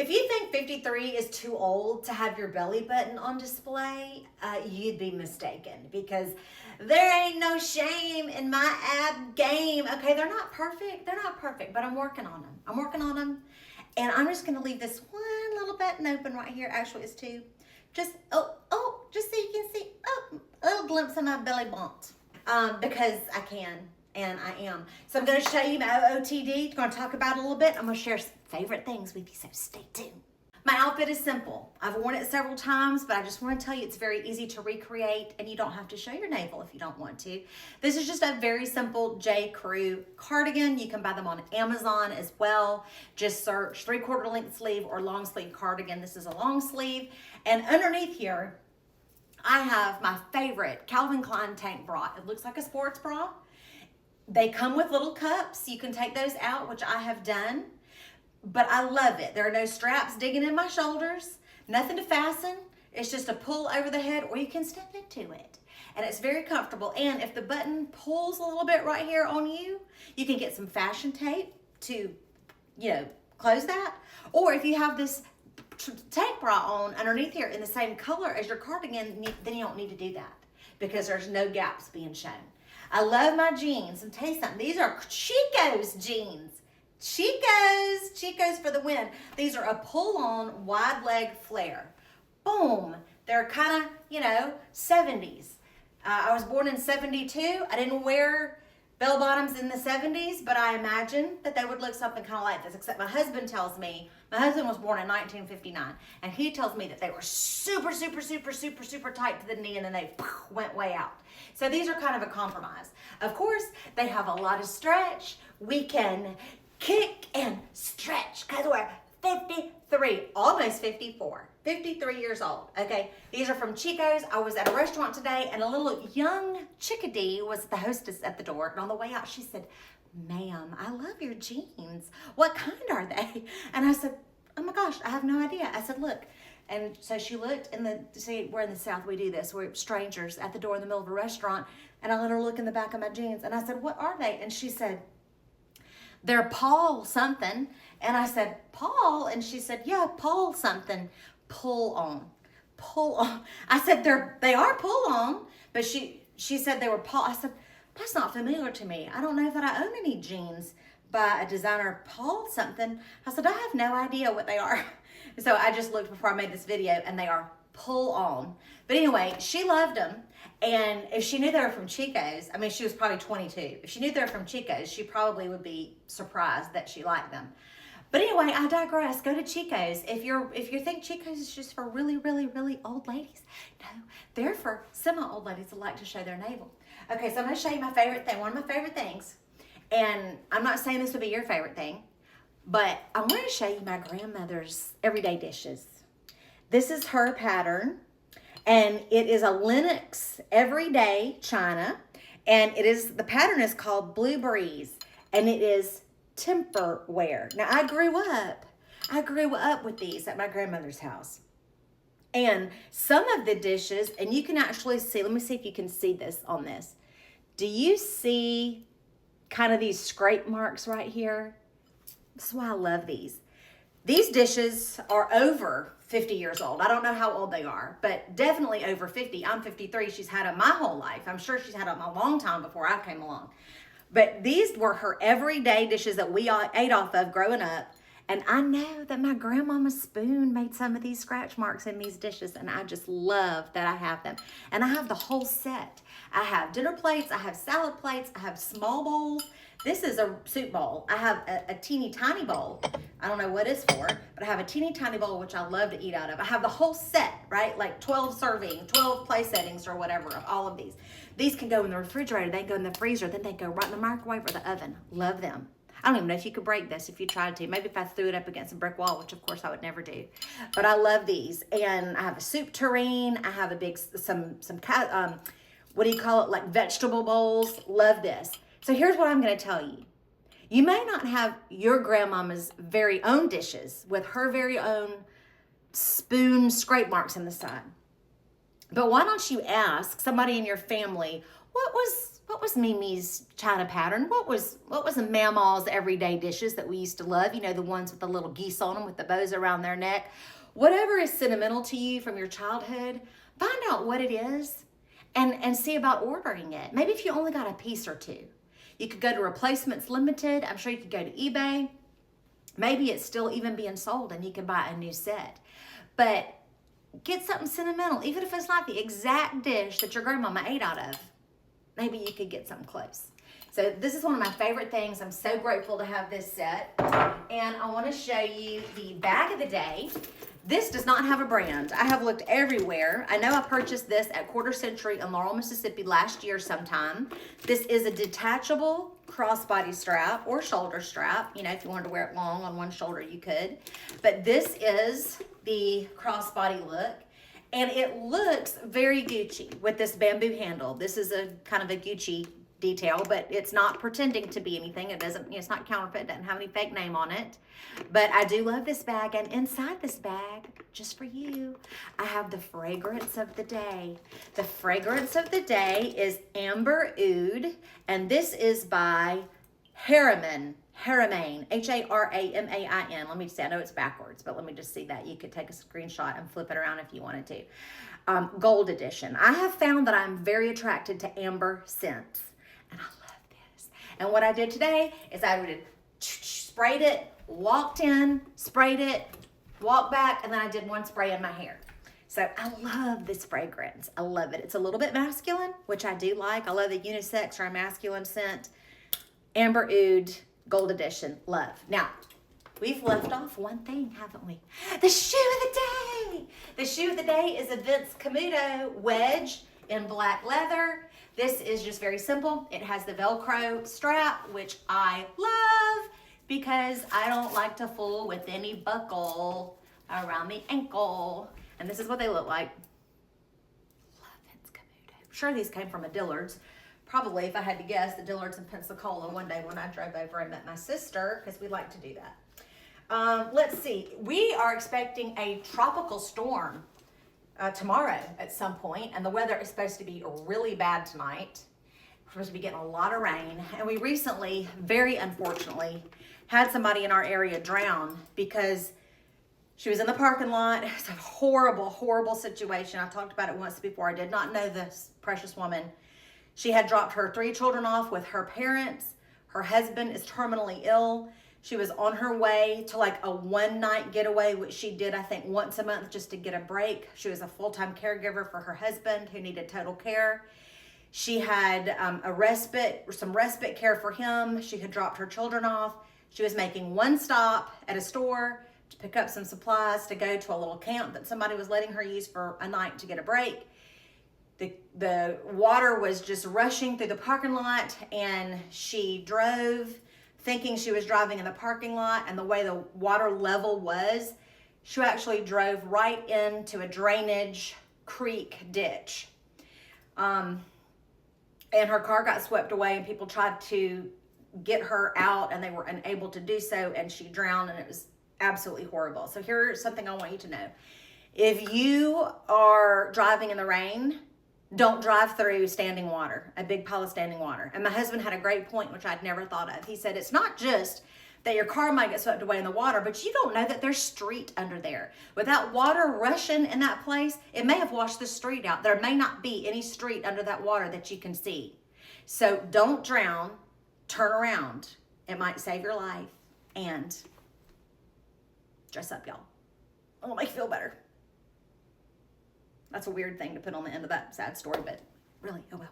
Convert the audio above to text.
If you think 53 is too old to have your belly button on display, you'd be mistaken, because there ain't no shame in my ab game. Okay, they're not perfect. They're not perfect, but I'm working on them. I'm working on them. And I'm just going to leave this one little button open right here. Actually, it's two. Just so you can see, a little glimpse of my belly bump. Because I can. And I am. So I'm going to show you my OOTD. I'm going to talk about it a little bit. I'm going to share some favorite things with you, so stay tuned. My outfit is simple. I've worn it several times, but I just want to tell you it's very easy to recreate, and you don't have to show your navel if you don't want to. This is just a very simple J. Crew cardigan. You can buy them on Amazon as well. Just search 3/4 length sleeve or long sleeve cardigan. This is a long sleeve. And underneath here, I have my favorite Calvin Klein tank bra. It looks like a sports bra. They come with little cups. You can take those out, which I have done. But I love it. There are no straps digging in my shoulders. Nothing to fasten. It's just a pull over the head, or you can step into it. And it's very comfortable. And if the button pulls a little bit right here on you, you can get some fashion tape to, close that. Or if you have this tank bra on underneath here in the same color as your cardigan, then you don't need to do that, because there's no gaps being shown. I love my jeans. And tell you something, these are Chico's jeans. Chico's for the win. These are a pull-on wide leg flare. Boom. They're kind of, 70s. I was born in 72. I didn't wear bell bottoms in the 70s, but I imagine that they would look something kind of like this, except my husband was born in 1959, and he tells me that they were super, super, super, super, super tight to the knee, and then they went way out. So these are kind of a compromise. Of course, they have a lot of stretch. We can kick and stretch, because we're 53, almost 54, 53 years old, okay? These are from Chico's. I was at a restaurant today, and a little young chickadee was the hostess at the door, and on the way out, she said, "Ma'am, I love your jeans. What kind are they?" And I said, "Oh my gosh, I have no idea." I said, "Look." And so she looked see, we're in the South, we do this. We're strangers at the door in the middle of a restaurant, and I let her look in the back of my jeans, and I said, "What are they?" And she said, "They're Paul something." And I said, "Paul?" And she said, "Yeah, Paul something. Pull on. Pull on." I said, they are pull on, but she said they were Paul. I said, "That's not familiar to me. I don't know that I own any jeans by a designer Paul something." I said, "I have no idea what they are." So I just looked before I made this video, and they are pull on. But anyway, she loved them. And if she knew they were from Chico's, I mean, she was probably 22. If she knew they were from Chico's, she probably would be surprised that she liked them. But anyway, I digress. Go to Chico's. If you think Chico's is just for really, really, really old ladies, no, they're for semi-old ladies that like to show their navel. Okay, so I'm going to show you my favorite thing. One of my favorite things, and I'm not saying this would be your favorite thing, but I want to show you my grandmother's everyday dishes. This is her pattern, and it is a Lenox everyday china, and the pattern is called Blue Breeze, and it is Temperware. Now, I grew up with these at my grandmother's house. And some of the dishes, and you can actually see, let me see if you can see this on this. Do you see kind of these scrape marks right here? That's why I love these. These dishes are over 50 years old. I don't know how old they are, but definitely over 50. I'm 53. She's had them my whole life. I'm sure she's had them a long time before I came along. But these were her everyday dishes that we all ate off of growing up. And I know that my grandmama's spoon made some of these scratch marks in these dishes, and I just love that I have them. And I have the whole set. I have dinner plates, I have salad plates, I have small bowls. This is a soup bowl. I have a teeny tiny bowl. I don't know what it's for, but I have a teeny tiny bowl, which I love to eat out of. I have the whole set, right? Like 12 serving, 12 place settings or whatever of all of these. These can go in the refrigerator, they can go in the freezer, then they go right in the microwave or the oven. Love them. I don't even know if you could break this if you tried to. Maybe if I threw it up against a brick wall, which of course I would never do. But I love these. And I have a soup tureen. I have a big, what do you call it? Like vegetable bowls. Love this. So here's what I'm going to tell you. You may not have your grandmama's very own dishes with her very own spoon scrape marks in the side. But why don't you ask somebody in your family what was Mimi's China pattern? What was Mama's everyday dishes that we used to love? You know, the ones with the little geese on them with the bows around their neck. Whatever is sentimental to you from your childhood, find out what it is and see about ordering it. Maybe if you only got a piece or two. You could go to Replacements Limited. I'm sure you could go to eBay. Maybe it's still even being sold and you can buy a new set. But get something sentimental, even if it's not the exact dish that your grandmama ate out of. Maybe you could get something close. So this is one of my favorite things. I'm so grateful to have this set. And I want to show you the bag of the day. This does not have a brand. I have looked everywhere. I know I purchased this at Quarter Century in Laurel, Mississippi last year sometime. This is a detachable crossbody strap or shoulder strap. You know, if you wanted to wear it long on one shoulder, you could. But this is the crossbody look. And it looks very Gucci with this bamboo handle. This is a kind of a Gucci detail, but it's not pretending to be anything. It doesn't, you know, it's not counterfeit, doesn't have any fake name on it. But I do love this bag, and inside this bag, just for you, I have the fragrance of the day. The fragrance of the day is Amber Oud, and this is by Haramain, Haramain. Let me see, I know it's backwards, but let me just see that. You could take a screenshot and flip it around if you wanted to. Gold edition. I have found that I'm very attracted to amber scents, and I love this. And what I did today is I did sprayed it, walked in, sprayed it, walked back, and then I did one spray in my hair. So I love this fragrance. I love it. It's a little bit masculine, which I do like. I love the unisex or a masculine scent. Amber Oud, Gold Edition, love. Now, we've left off one thing, haven't we? The shoe of the day. The shoe of the day is a Vince Camuto wedge in black leather. This is just very simple. It has the Velcro strap, which I love because I don't like to fool with any buckle around the ankle. And this is what they look like. Love Vince Camuto. I'm sure these came from a Dillard's. Probably, if I had to guess, the Dillard's in Pensacola one day when I drove over and met my sister, because we like to do that. Let's see. We are expecting a tropical storm tomorrow at some point, and the weather is supposed to be really bad tonight. We're supposed to be getting a lot of rain, and we recently, very unfortunately, had somebody in our area drown because she was in the parking lot. It's a horrible, horrible situation. I talked about it once before. I did not know this precious woman. She had dropped her 3 children off with her parents. Her husband is terminally ill. She was on her way to like a one-night getaway, which she did, I think, once a month just to get a break. She was a full-time caregiver for her husband who needed total care. She had some respite care for him. She had dropped her children off. She was making one stop at a store to pick up some supplies to go to a little camp that somebody was letting her use for a night to get a break. The water was just rushing through the parking lot, and she drove thinking she was driving in the parking lot, and the way the water level was, she actually drove right into a drainage creek ditch. And her car got swept away, and people tried to get her out, and they were unable to do so, and she drowned, and it was absolutely horrible. So here's something I want you to know. If you are driving in the rain, don't drive through standing water, a big pile of standing water. And my husband had a great point, which I'd never thought of. He said, it's not just that your car might get swept away in the water, but you don't know that there's street under there. Without water rushing in that place, it may have washed the street out. There may not be any street under that water that you can see. So don't drown, turn around. It might save your life, and dress up, y'all. It'll make you feel better. That's a weird thing to put on the end of that sad story, but really, oh well.